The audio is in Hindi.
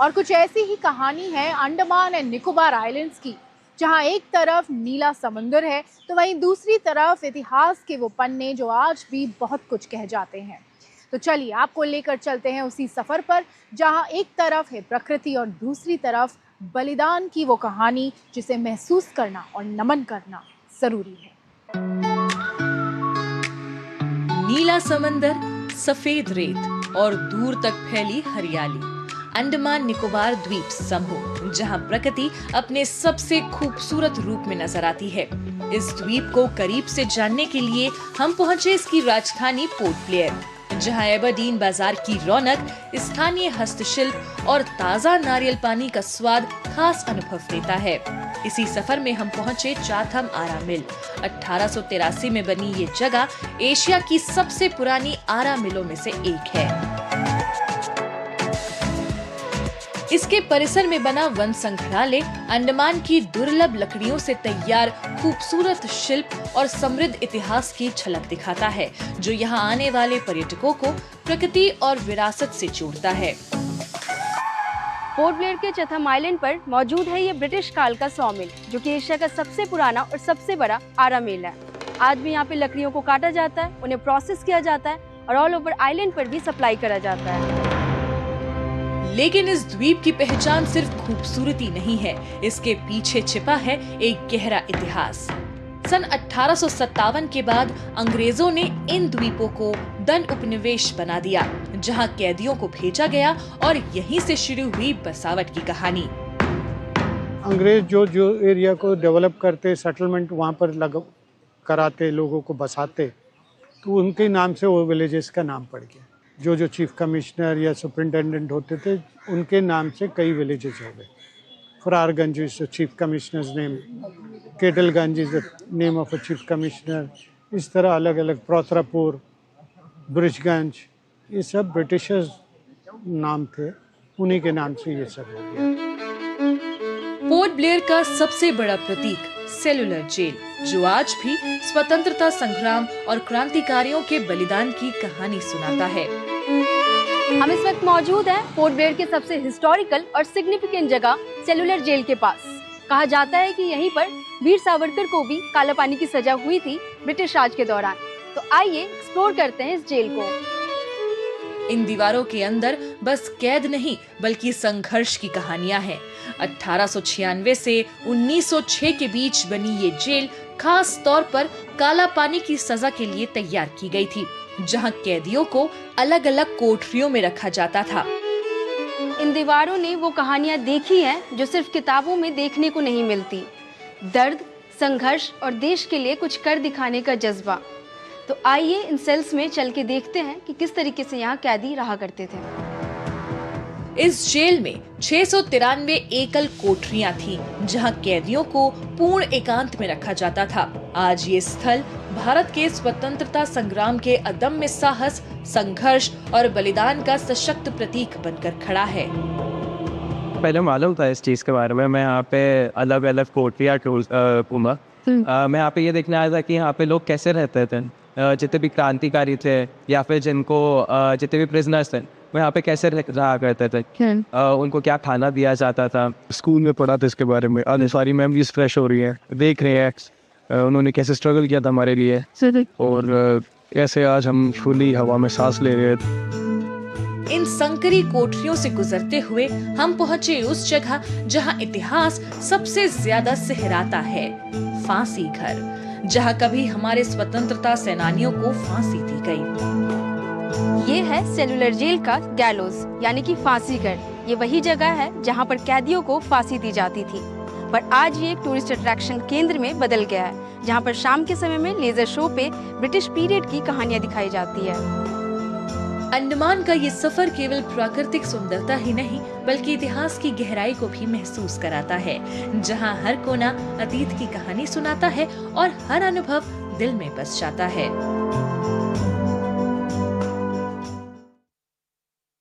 और कुछ ऐसी ही कहानी है अंडमान एंड निकोबार आइलैंड्स की, जहां एक तरफ नीला समंदर है तो वहीं दूसरी तरफ इतिहास के वो पन्ने जो आज भी बहुत कुछ कह जाते हैं। तो चलिए आपको लेकर चलते हैं उसी सफर पर, जहां एक तरफ है प्रकृति और दूसरी तरफ बलिदान की वो कहानी जिसे महसूस करना और नमन करना जरूरी है। नीला समंदर, सफेद रेत और दूर तक फैली हरियाली, अंडमान निकोबार द्वीप समूह, जहां प्रकृति अपने सबसे खूबसूरत रूप में नजर आती है। इस द्वीप को करीब से जानने के लिए हम पहुंचे इसकी राजधानी पोर्ट ब्लेयर, जहां एबरडीन बाजार की रौनक, स्थानीय हस्तशिल्प और ताजा नारियल पानी का स्वाद खास अनुभव देता है। इसी सफर में हम पहुंचे चाथम आरा मिल। 1883 में बनी ये जगह एशिया की सबसे पुरानी आरा मिलों में से एक है। इसके परिसर में बना वन संग्रहालय अंडमान की दुर्लभ लकड़ियों से तैयार खूबसूरत शिल्प और समृद्ध इतिहास की झलक दिखाता है, जो यहाँ आने वाले पर्यटकों को प्रकृति और विरासत से जोड़ता है। पोर्ट ब्लेयर के चैथम आइलैंड पर मौजूद है ये ब्रिटिश काल का सॉ मिल, जो कि एशिया का सबसे पुराना और सबसे बड़ा आरा मिल है। आज भी यहाँ पे लकड़ियों को काटा जाता है, उन्हें प्रोसेस किया जाता है और ऑल ओवर आइलैंड पर भी सप्लाई करा जाता है। लेकिन इस द्वीप की पहचान सिर्फ खूबसूरती नहीं है, इसके पीछे छिपा है एक गहरा इतिहास। सन 1857 के बाद अंग्रेजों ने इन द्वीपों को दंड उपनिवेश बना दिया, जहां कैदियों को भेजा गया और यहीं से शुरू हुई बसावट की कहानी। अंग्रेज जो एरिया को डेवलप करते, सेटलमेंट वहाँ पर कराते, लोगों को बसाते, तो उनके नाम से वो विलेजेस का नाम पड़ गया। जो चीफ कमिश्नर या सुपरिटेंडेंट होते थे, उनके नाम से कई विलेजेस हो गए। Ferrargunj is the chief commissioner's name, Ketalganj is the name of a chief commissioner. इस तरह अलग अलग, प्रोतरापुर, ब्रिजगंज, ये सब ब्रिटिशर्स नाम थे, उन्हीं के नाम से ये सब हो गया। पोर्ट ब्लेयर का सबसे बड़ा प्रतीक सेलुलर जेल, जो आज भी स्वतंत्रता संग्राम और क्रांतिकारियों के बलिदान की कहानी सुनाता है। हम इस वक्त मौजूद हैं पोर्ट ब्लेयर के सबसे हिस्टोरिकल और सिग्निफिकेंट जगह सेलुलर जेल के पास। कहा जाता है कि यहीं पर वीर सावरकर को भी काला पानी की सजा हुई थी ब्रिटिश राज के दौरान। तो आइए एक्सप्लोर करते हैं इस जेल को। इन दीवारों के अंदर बस कैद नहीं, बल्कि संघर्ष की कहानियां हैं। 1896 से 1906 के बीच बनी ये जेल खास तौर पर काला पानी की सजा के लिए तैयार की गई थी, जहां कैदियों को अलग अलग कोठरियों में रखा जाता था। इन दीवारों ने वो कहानियां देखी हैं जो सिर्फ किताबों में देखने को नहीं मिलती। दर्द, संघर्ष और देश के लिए कुछ कर दिखाने का जज्बा। तो आइए इन सेल्स में चल के देखते हैं कि किस तरीके से यहाँ कैदी रहा करते थे। इस जेल में 693 एकल कोठरियां थीं, जहां कैदियों को पूर्ण एकांत में रखा जाता था। आज ये स्थल भारत के स्वतंत्रता संग्राम के अदम्य साहस, संघर्ष और बलिदान का सशक्त प्रतीक बनकर खड़ा है। पहले मालूम था इस चीज के बारे में। मैं यहाँ पे अलग अलग कोठरियां घूमा। मैं यहाँ पे ये देखने आया था कि यहाँ पे लोग कैसे रहते थे, जितने भी क्रांतिकारी थे या फिर जितने भी प्रिजनर्स थे, वो यहाँ पे कैसे रहा करते थे, उनको क्या खाना दिया जाता था। स्कूल में पढ़ा था इसके बारे में। सारी मेमोरीज फ्रेश हो रही है, देख रहे हैं उन्होंने कैसे स्ट्रगल किया था हमारे लिए, और कैसे आज हम खुली हवा में सांस ले रहे हैं। इन संकरी कोठरियों से गुजरते हुए हम पहुंचे उस जगह जहां इतिहास सबसे ज्यादा सिहराता है, फांसी घर, जहां कभी हमारे स्वतंत्रता सेनानियों को फांसी दी गई। ये है सेलुलर जेल का गैलोज, यानी कि फांसी घर। ये वही जगह है जहां पर कैदियों को फांसी दी जाती थी, पर आज ये एक टूरिस्ट अट्रैक्शन केंद्र में बदल गया है, जहां पर शाम के समय में लेजर शो पे ब्रिटिश पीरियड की कहानियां दिखाई जाती है। अंडमान का ये सफर केवल प्राकृतिक सुंदरता ही नहीं, बल्कि इतिहास की गहराई को भी महसूस कराता है, जहां हर कोना अतीत की कहानी सुनाता है और हर अनुभव दिल में बस जाता है।